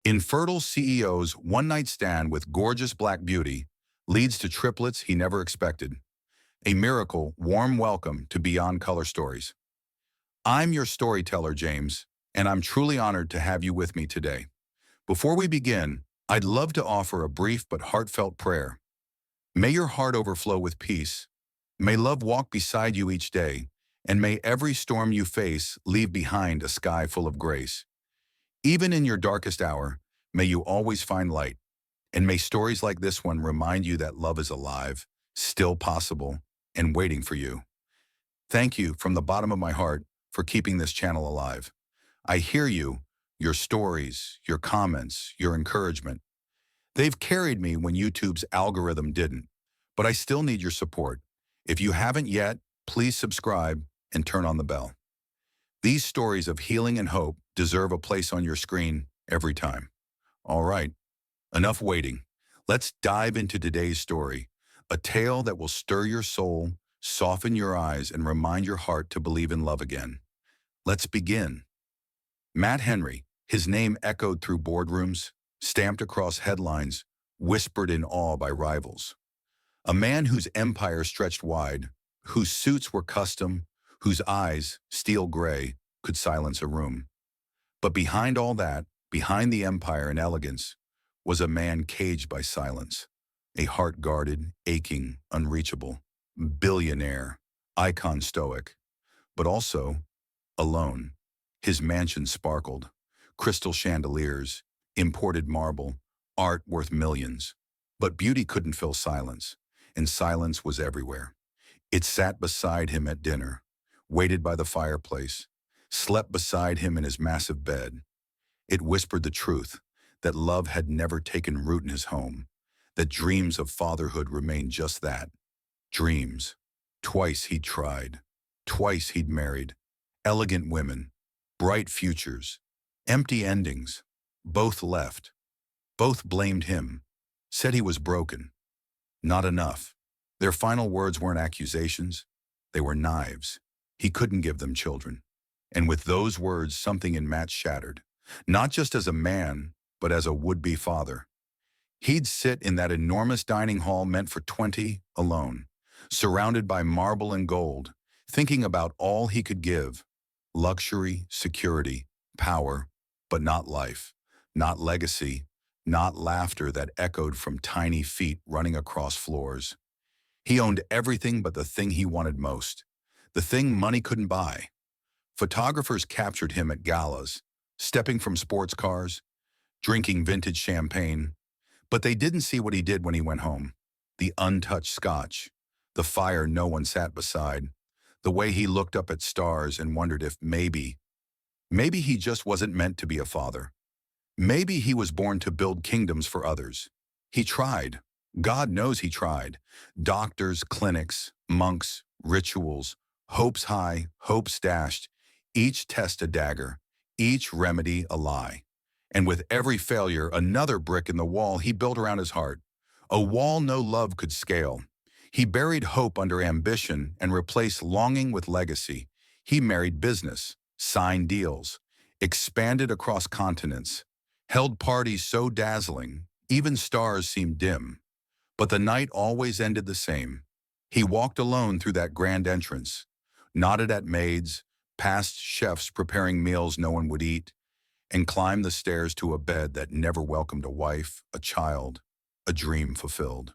Infertile CEO's one-night stand with gorgeous black beauty leads to triplets he never expected. A miracle, warm welcome to Beyond Color Stories. I'm your storyteller, James, and I'm truly honored to have you with me today. Before we begin, I'd love to offer a brief but heartfelt prayer. May your heart overflow with peace. May love walk beside you each day, and may every storm you face leave behind a sky full of grace. Even in your darkest hour, may you always find light, and may stories like this one remind you that love is alive, still possible, and waiting for you. Thank you from the bottom of my heart for keeping this channel alive. I hear you, your stories, your comments, your encouragement. They've carried me when YouTube's algorithm didn't, but I still need your support. If you haven't yet, please subscribe and turn on the bell. These stories of healing and hope deserve a place on your screen every time. All right, enough waiting. Let's dive into today's story, a tale that will stir your soul, soften your eyes, and remind your heart to believe in love again. Let's begin. Matt Henry, his name echoed through boardrooms, stamped across headlines, whispered in awe by rivals. A man whose empire stretched wide, whose suits were custom, whose eyes, steel gray, could silence a room. But behind all that, behind the empire and elegance, was a man caged by silence, a heart guarded, aching, unreachable, billionaire, icon stoic, but also alone. His mansion sparkled, crystal chandeliers, imported marble, art worth millions. But beauty couldn't fill silence, and silence was everywhere. It sat beside him at dinner, waited by the fireplace, slept beside him in his massive bed. It whispered the truth, that love had never taken root in his home, that dreams of fatherhood remained just that, dreams. Twice he'd tried, twice he'd married, elegant women, bright futures, empty endings. Both left, both blamed him, said he was broken. Not enough. Their final words weren't accusations, they were knives. He couldn't give them children. And with those words, something in Matt shattered, not just as a man, but as a would-be father. He'd sit in that enormous dining hall meant for 20 alone, surrounded by marble and gold, thinking about all he could give: luxury, security, power, but not life, not legacy, not laughter that echoed from tiny feet running across floors. He owned everything but the thing he wanted most, the thing money couldn't buy. Photographers captured him at galas, stepping from sports cars, drinking vintage champagne, but they didn't see what he did when he went home. The untouched scotch, the fire no one sat beside, the way he looked up at stars and wondered if maybe he just wasn't meant to be a father. Maybe he was born to build kingdoms for others. He tried. God knows he tried. Doctors, clinics, monks, rituals, hopes high, hopes dashed, each test a dagger, each remedy a lie. And with every failure, another brick in the wall he built around his heart, a wall no love could scale. He buried hope under ambition and replaced longing with legacy. He married business, signed deals, expanded across continents, held parties so dazzling, even stars seemed dim. But the night always ended the same. He walked alone through that grand entrance, nodded at maids, passed chefs preparing meals no one would eat, and climbed the stairs to a bed that never welcomed a wife, a child, a dream fulfilled.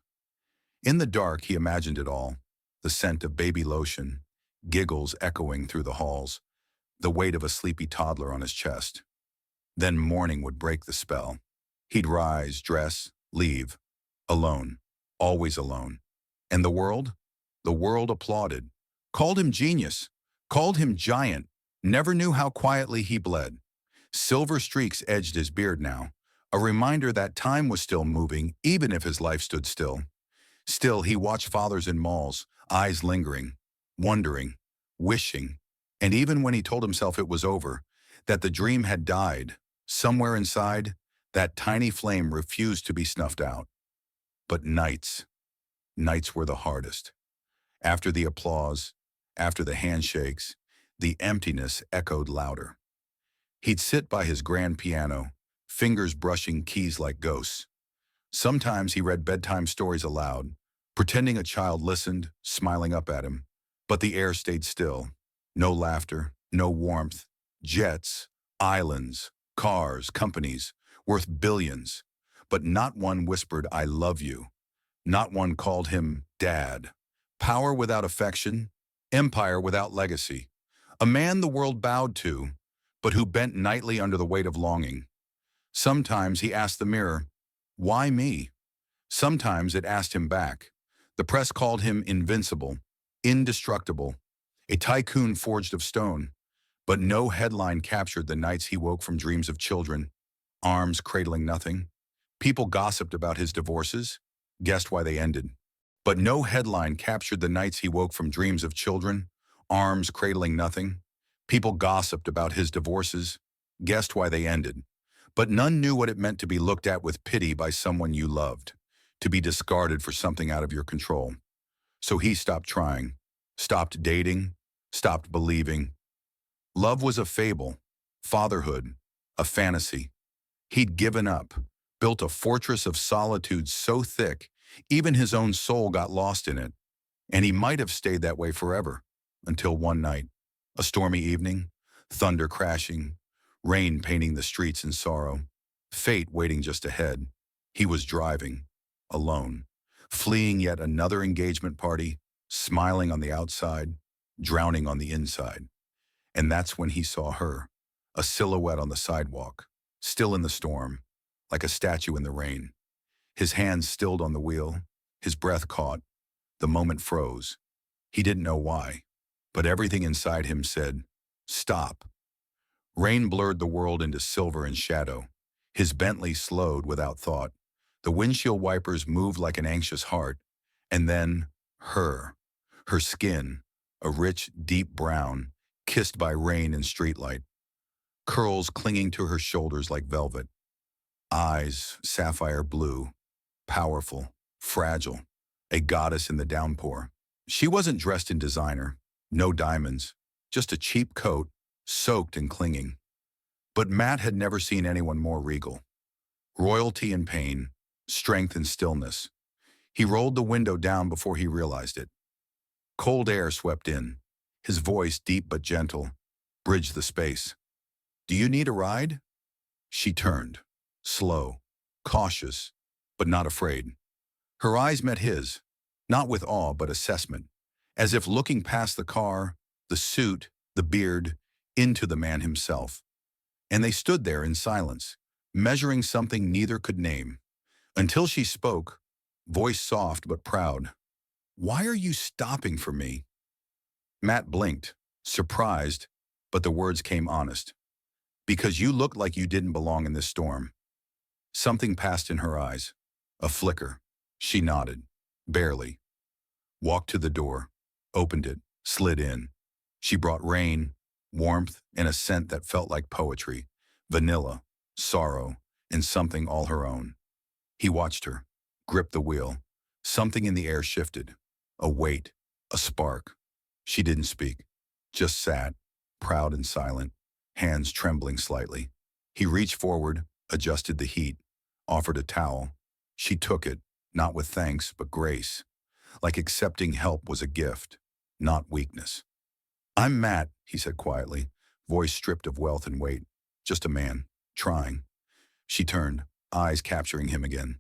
In the dark, he imagined it all: the scent of baby lotion, giggles echoing through the halls, the weight of a sleepy toddler on his chest. Then morning would break the spell. He'd rise, dress, leave, alone, always alone. And the world? The world applauded, called him genius, called him giant, never knew how quietly he bled. Silver streaks edged his beard now, a reminder that time was still moving even if his life stood still. Still, he watched fathers in malls, eyes lingering, wondering, wishing, and even when he told himself it was over, that the dream had died, somewhere inside, that tiny flame refused to be snuffed out. But nights were the hardest. After the applause, after the handshakes, the emptiness echoed louder. He'd sit by his grand piano, fingers brushing keys like ghosts. Sometimes he read bedtime stories aloud, pretending a child listened, smiling up at him. But the air stayed still. No laughter, no warmth. Jets, islands, cars, companies, worth billions. But not one whispered, "I love you." Not one called him Dad. Power without affection, empire without legacy. A man the world bowed to, but who bent nightly under the weight of longing. Sometimes he asked the mirror, "Why me?" Sometimes it asked him back. The press called him invincible, indestructible, a tycoon forged of stone. But no headline captured the nights he woke from dreams of children, arms cradling nothing. People gossiped about his divorces, guessed why they ended. But no headline captured the nights he woke from dreams of children, arms cradling nothing. People gossiped about his divorces, guessed why they ended. But none knew what it meant to be looked at with pity by someone you loved, to be discarded for something out of your control. So he stopped trying, stopped dating, stopped believing. Love was a fable, fatherhood, a fantasy. He'd given up, built a fortress of solitude so thick, even his own soul got lost in it. And he might have stayed that way forever, until one night, a stormy evening, thunder crashing, rain painting the streets in sorrow, fate waiting just ahead. He was driving, alone, fleeing yet another engagement party, smiling on the outside, drowning on the inside. And that's when he saw her, a silhouette on the sidewalk, still in the storm, like a statue in the rain. His hands stilled on the wheel, his breath caught. The moment froze. He didn't know why, but everything inside him said, "Stop." Rain blurred the world into silver and shadow. His Bentley slowed without thought. The windshield wipers moved like an anxious heart. And then, her skin, a rich, deep brown, kissed by rain and streetlight. Curls clinging to her shoulders like velvet. Eyes, sapphire blue, powerful, fragile, a goddess in the downpour. She wasn't dressed in designer, no diamonds, just a cheap coat, soaked and clinging. But Matt had never seen anyone more regal. Royalty and pain, strength and stillness. He rolled the window down before he realized it. Cold air swept in. His voice, deep but gentle, bridged the space. "Do you need a ride?" She turned, slow, cautious, but not afraid. Her eyes met his, not with awe but assessment, as if looking past the car, the suit, the beard, into the man himself. And they stood there in silence, measuring something neither could name, until she spoke, voice soft but proud. "Why are you stopping for me?" Matt blinked, surprised, but the words came honest. "Because you looked like you didn't belong in this storm." Something passed in her eyes, a flicker. She nodded, barely. Walked to the door, opened it, slid in. She brought rain, warmth, and a scent that felt like poetry, vanilla, sorrow, and something all her own. He watched her, gripped the wheel. Something in the air shifted, a weight, a spark. She didn't speak, just sat, proud and silent, hands trembling slightly. He reached forward, adjusted the heat, offered a towel. She took it, not with thanks, but grace, like accepting help was a gift, not weakness. "I'm Matt," he said quietly, voice stripped of wealth and weight. "Just a man, trying." She turned, eyes capturing him again.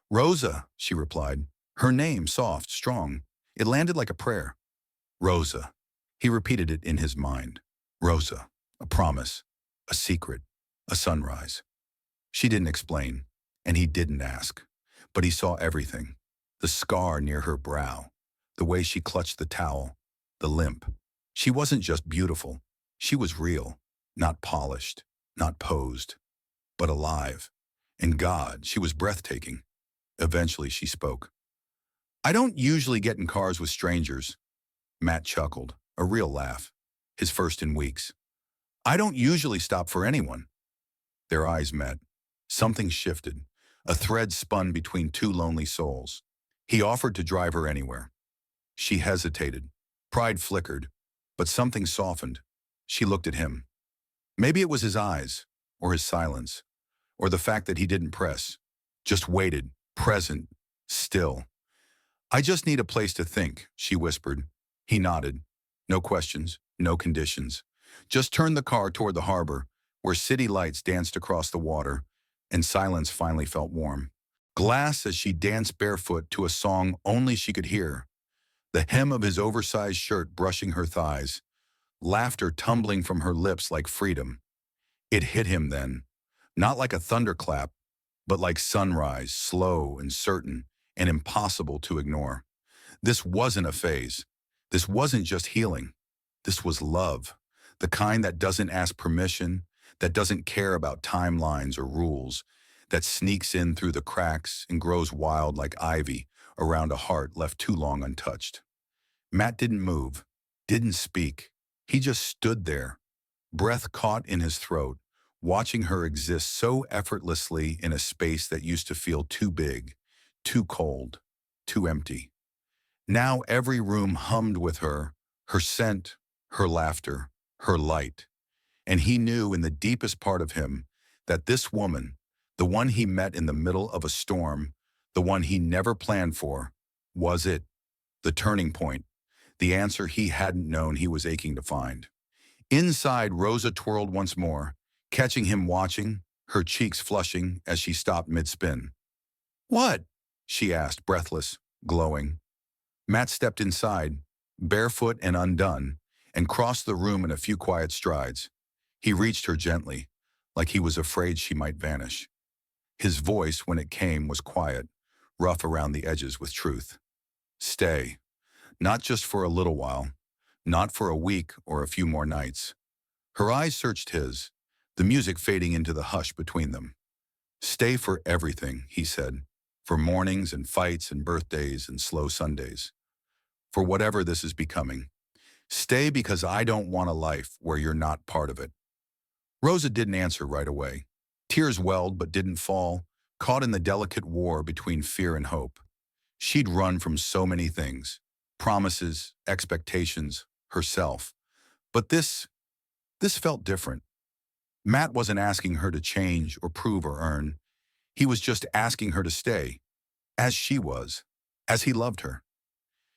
"Rosa," she replied, her name soft, strong. It landed like a prayer. Rosa. He repeated it in his mind. Rosa, a promise, a secret, a sunrise. She didn't explain, and he didn't ask. But he saw everything. The scar near her brow, the way she clutched the towel, the limp. She wasn't just beautiful. She was real, not polished, not posed, but alive. And God, she was breathtaking. Eventually she spoke. "I don't usually get in cars with strangers." Matt chuckled, a real laugh, his first in weeks. "I don't usually stop for anyone." Their eyes met. Something shifted. A thread spun between two lonely souls. He offered to drive her anywhere. She hesitated. Pride flickered, but something softened. She looked at him. Maybe it was his eyes, or his silence, or the fact that he didn't press. Just waited, present, still. I just need a place to think, she whispered. He nodded. No questions, no conditions. Just turned the car toward the harbor, where city lights danced across the water, and silence finally felt warm. Glass as she danced barefoot to a song only she could hear, the hem of his oversized shirt brushing her thighs, laughter tumbling from her lips like freedom. It hit him then, not like a thunderclap, but like sunrise, slow and certain and impossible to ignore. This wasn't a phase. This wasn't just healing. This was love, the kind that doesn't ask permission, that doesn't care about timelines or rules, that sneaks in through the cracks and grows wild like ivy around a heart left too long untouched. Matt didn't move, didn't speak. He just stood there, breath caught in his throat, watching her exist so effortlessly in a space that used to feel too big, too cold, too empty. Now every room hummed with her scent, her laughter, her light. And he knew in the deepest part of him that this woman, the one he met in the middle of a storm, the one he never planned for, was it, the turning point, the answer he hadn't known he was aching to find. Inside, Rosa twirled once more, catching him watching, her cheeks flushing as she stopped mid-spin. "What?" she asked, breathless, glowing. Matt stepped inside, barefoot and undone, and crossed the room in a few quiet strides. He reached her gently, like he was afraid she might vanish. His voice, when it came, was quiet, rough around the edges with truth. Stay. Not just for a little while, not for a week or a few more nights. Her eyes searched his, the music fading into the hush between them. Stay for everything, he said, for mornings and fights and birthdays and slow Sundays. For whatever this is becoming. Stay because I don't want a life where you're not part of it. Rosa didn't answer right away. Tears welled but didn't fall, caught in the delicate war between fear and hope. She'd run from so many things, promises, expectations, herself. But this felt different. Matt wasn't asking her to change or prove or earn. He was just asking her to stay, as she was, as he loved her.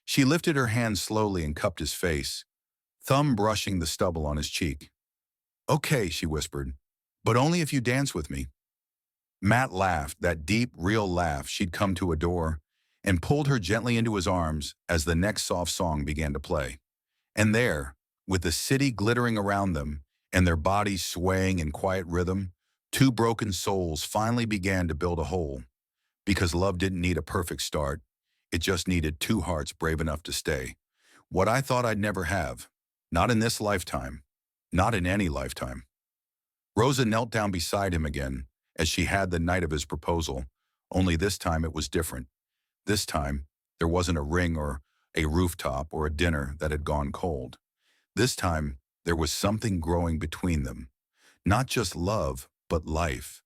She lifted her hand slowly and cupped his face, thumb brushing the stubble on his cheek. "Okay," she whispered, "but only if you dance with me." Matt laughed, that deep, real laugh she'd come to adore, and pulled her gently into his arms as the next soft song began to play. And there, with the city glittering around them and their bodies swaying in quiet rhythm, two broken souls finally began to build a whole. Because love didn't need a perfect start, it just needed two hearts brave enough to stay. What I thought I'd never have. Not in this lifetime. Not in any lifetime. Rosa knelt down beside him again, as she had the night of his proposal, only this time it was different. This time, there wasn't a ring or a rooftop or a dinner that had gone cold. This time, there was something growing between them. Not just love, but life.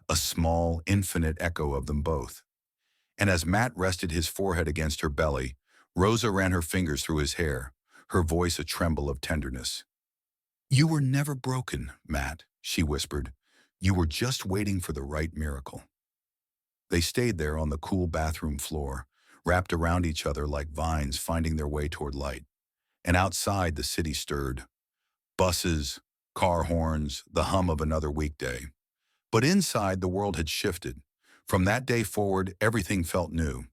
A small, infinite echo of them both. And as Matt rested his forehead against her belly, Rosa ran her fingers through his hair, her voice a tremble of tenderness. "You were never broken, Matt," she whispered. "You were just waiting for the right miracle." They stayed there on the cool bathroom floor, wrapped around each other like vines finding their way toward light. And outside, the city stirred. Buses, car horns, the hum of another weekday. But inside, the world had shifted. From that day forward, everything felt new.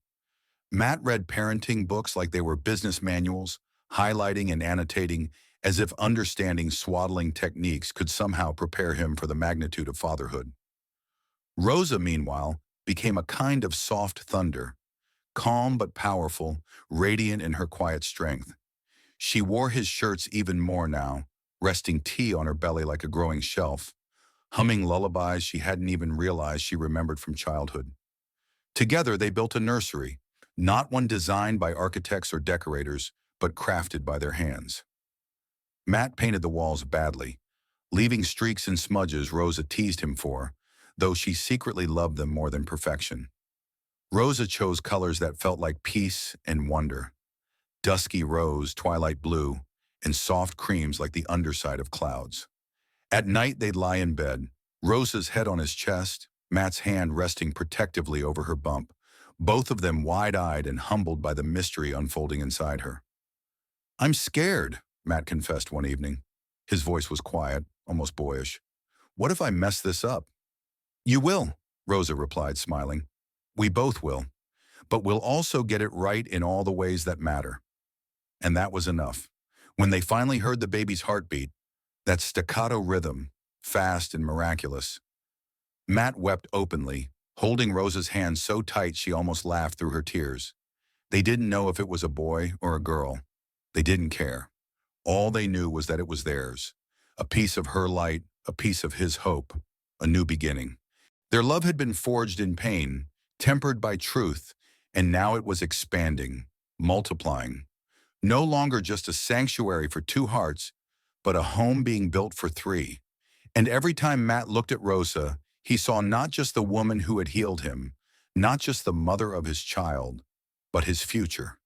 Matt read parenting books like they were business manuals, highlighting and annotating as if understanding swaddling techniques could somehow prepare him for the magnitude of fatherhood. Rosa, meanwhile, became a kind of soft thunder, calm but powerful, radiant in her quiet strength. She wore his shirts even more now, resting tea on her belly like a growing shelf, humming lullabies she hadn't even realized she remembered from childhood. Together they built a nursery, not one designed by architects or decorators, but crafted by their hands. Matt painted the walls badly, leaving streaks and smudges Rosa teased him for, though she secretly loved them more than perfection. Rosa chose colors that felt like peace and wonder. Dusky rose, twilight blue, and soft creams like the underside of clouds. At night they'd lie in bed, Rosa's head on his chest, Matt's hand resting protectively over her bump, both of them wide-eyed and humbled by the mystery unfolding inside her. "I'm scared," Matt confessed one evening. His voice was quiet, almost boyish. "What if I mess this up?" "You will," Rosa replied, smiling. "We both will, but we'll also get it right in all the ways that matter." And that was enough. When they finally heard the baby's heartbeat, that staccato rhythm, fast and miraculous, Matt wept openly, holding Rosa's hand so tight she almost laughed through her tears. They didn't know if it was a boy or a girl. They didn't care. All they knew was that it was theirs. A piece of her light, a piece of his hope, a new beginning. Their love had been forged in pain, tempered by truth, and now it was expanding, multiplying. No longer just a sanctuary for two hearts, but a home being built for three. And every time Matt looked at Rosa, he saw not just the woman who had healed him, not just the mother of his child, but his future.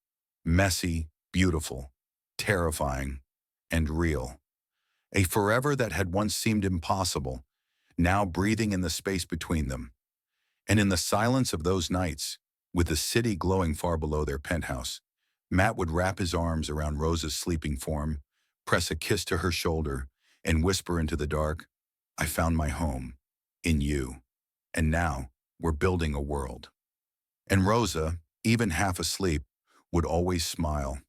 Messy, beautiful, terrifying, and real. A forever that had once seemed impossible, now breathing in the space between them. And in the silence of those nights, with the city glowing far below their penthouse, Matt would wrap his arms around Rosa's sleeping form, press a kiss to her shoulder, and whisper into the dark, "I found my home, in you. And now, we're building a world." And Rosa, even half asleep, would always smile,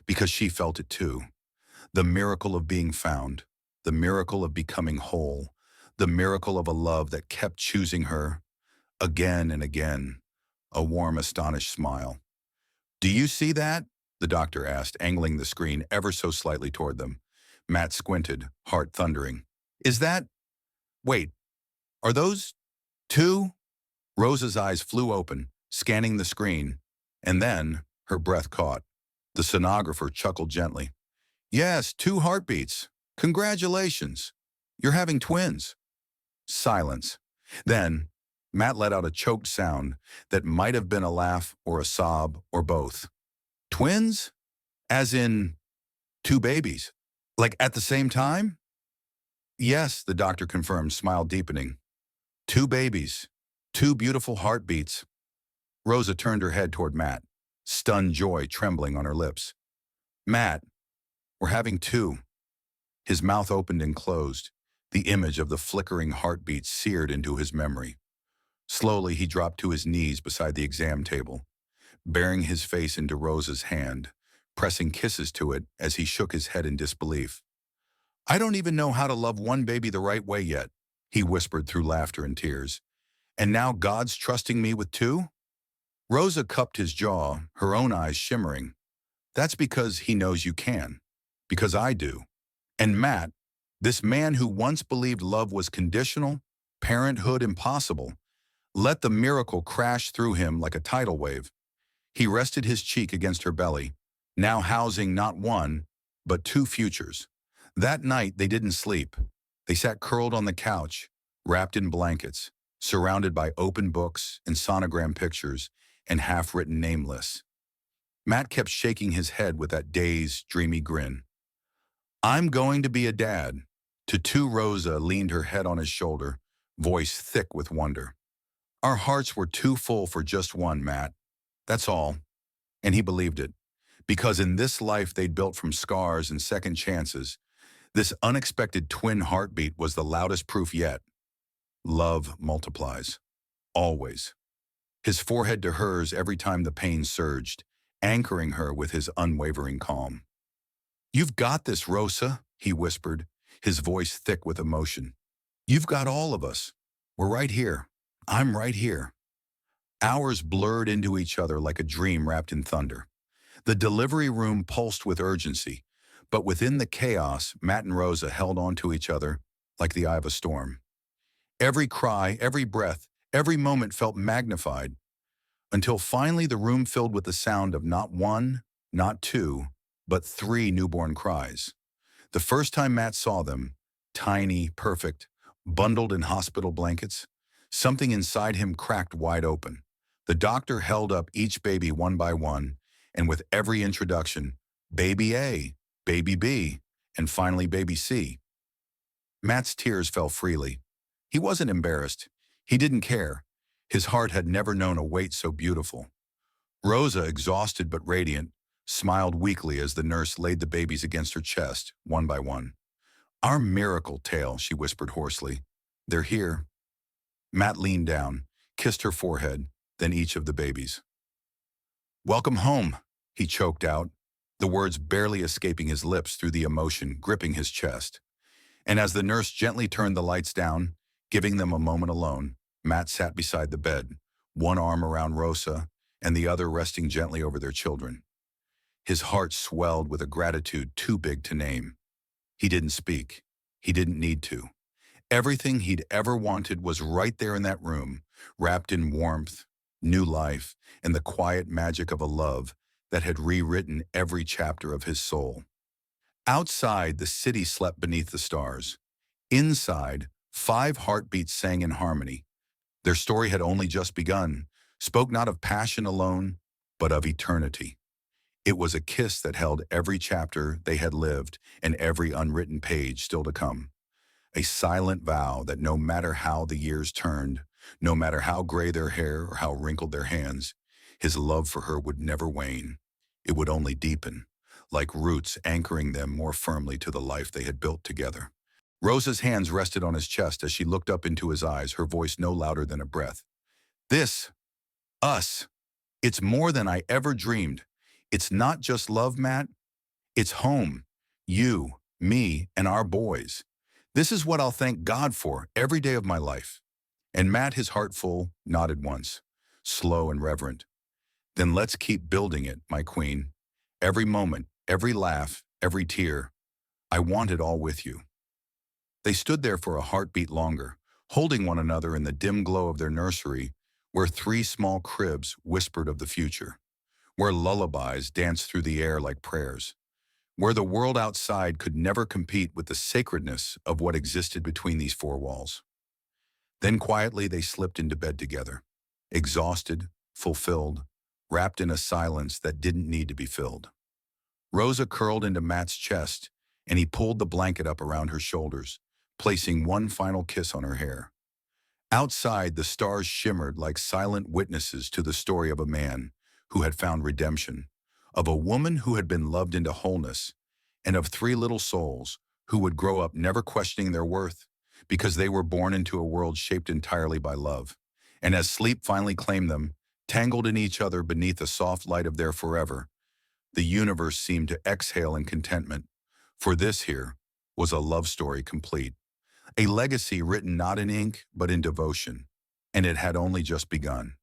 because she felt it too. The miracle of being found, the miracle of becoming whole, the miracle of a love that kept choosing her, again and again, a warm, astonished smile. "Do you see that?" the doctor asked, angling the screen ever so slightly toward them. Matt squinted, heart thundering. "Is that... Wait, are those... two?" Rosa's eyes flew open, scanning the screen, and then her breath caught. The sonographer chuckled gently. "Yes, two heartbeats. Congratulations. You're having twins." Silence. Then, Matt let out a choked sound that might have been a laugh or a sob or both. "Twins? As in two babies? Like at the same time?" "Yes," the doctor confirmed, smile deepening. "Two babies. Two beautiful heartbeats." Rosa turned her head toward Matt, stunned joy trembling on her lips. "Matt, we're having two." His mouth opened and closed, the image of the flickering heartbeat seared into his memory. Slowly, he dropped to his knees beside the exam table, burying his face into Rosa's hand, pressing kisses to it as he shook his head in disbelief. "I don't even know how to love one baby the right way yet," he whispered through laughter and tears. "And now God's trusting me with two?" Rosa cupped his jaw, her own eyes shimmering. "That's because he knows you can. Because I do. And Matt, this man who once believed love was conditional, parenthood impossible, let the miracle crash through him like a tidal wave." He rested his cheek against her belly, now housing not one, but two futures. That night, they didn't sleep. They sat curled on the couch, wrapped in blankets, surrounded by open books and sonogram pictures and half-written name lists. Matt kept shaking his head with that dazed, dreamy grin. "I'm going to be a dad." To two, Rosa leaned her head on his shoulder, voice thick with wonder. "Our hearts were too full for just one, Matt. That's all." And he believed it. Because in this life they'd built from scars and second chances, this unexpected twin heartbeat was the loudest proof yet. Love multiplies. Always. His forehead to hers every time the pain surged, anchoring her with his unwavering calm. "You've got this, Rosa," he whispered, his voice thick with emotion. "You've got all of us. We're right here. I'm right here." Hours blurred into each other like a dream wrapped in thunder. The delivery room pulsed with urgency, but within the chaos, Matt and Rosa held on to each other like the eye of a storm. Every cry, every breath, every moment felt magnified, until finally the room filled with the sound of not one, not two, but three newborn cries. The first time Matt saw them, tiny, perfect, bundled in hospital blankets, something inside him cracked wide open. The doctor held up each baby one by one, and with every introduction, baby A, baby B, and finally baby C. Matt's tears fell freely. He wasn't embarrassed. He didn't care. His heart had never known a wait so beautiful. Rosa, exhausted but radiant, smiled weakly as the nurse laid the babies against her chest, one by one. Our miracle tale, she whispered hoarsely. They're here. Matt leaned down, kissed her forehead, then each of the babies. Welcome home, he choked out, the words barely escaping his lips through the emotion gripping his chest. And as the nurse gently turned the lights down, giving them a moment alone, Matt sat beside the bed, one arm around Rosa and the other resting gently over their children. His heart swelled with a gratitude too big to name. He didn't speak. He didn't need to. Everything he'd ever wanted was right there in that room, wrapped in warmth, new life, and the quiet magic of a love that had rewritten every chapter of his soul. Outside, the city slept beneath the stars. Inside, 5 heartbeats sang in harmony. Their story had only just begun, spoke not of passion alone, but of eternity. It was a kiss that held every chapter they had lived and every unwritten page still to come. A silent vow that no matter how the years turned, no matter how gray their hair or how wrinkled their hands, his love for her would never wane. It would only deepen, like roots anchoring them more firmly to the life they had built together. Rosa's hands rested on his chest as she looked up into his eyes, her voice no louder than a breath. This, us, it's more than I ever dreamed. It's not just love, Matt. It's home. You, me, and our boys. This is what I'll thank God for every day of my life. And Matt, his heart full, nodded once, slow and reverent. Then let's keep building it, my queen. Every moment, every laugh, every tear. I want it all with you. They stood there for a heartbeat longer, holding one another in the dim glow of their nursery, where 3 small cribs whispered of the future, where lullabies danced through the air like prayers, where the world outside could never compete with the sacredness of what existed between these 4 walls. Then quietly they slipped into bed together, exhausted, fulfilled, wrapped in a silence that didn't need to be filled. Rosa curled into Matt's chest, and he pulled the blanket up around her shoulders, placing one final kiss on her hair. Outside, the stars shimmered like silent witnesses to the story of a man who had found redemption, of a woman who had been loved into wholeness, and of 3 little souls who would grow up never questioning their worth because they were born into a world shaped entirely by love. And as sleep finally claimed them, tangled in each other beneath the soft light of their forever, the universe seemed to exhale in contentment, for this here was a love story complete, a legacy written not in ink but in devotion, and it had only just begun.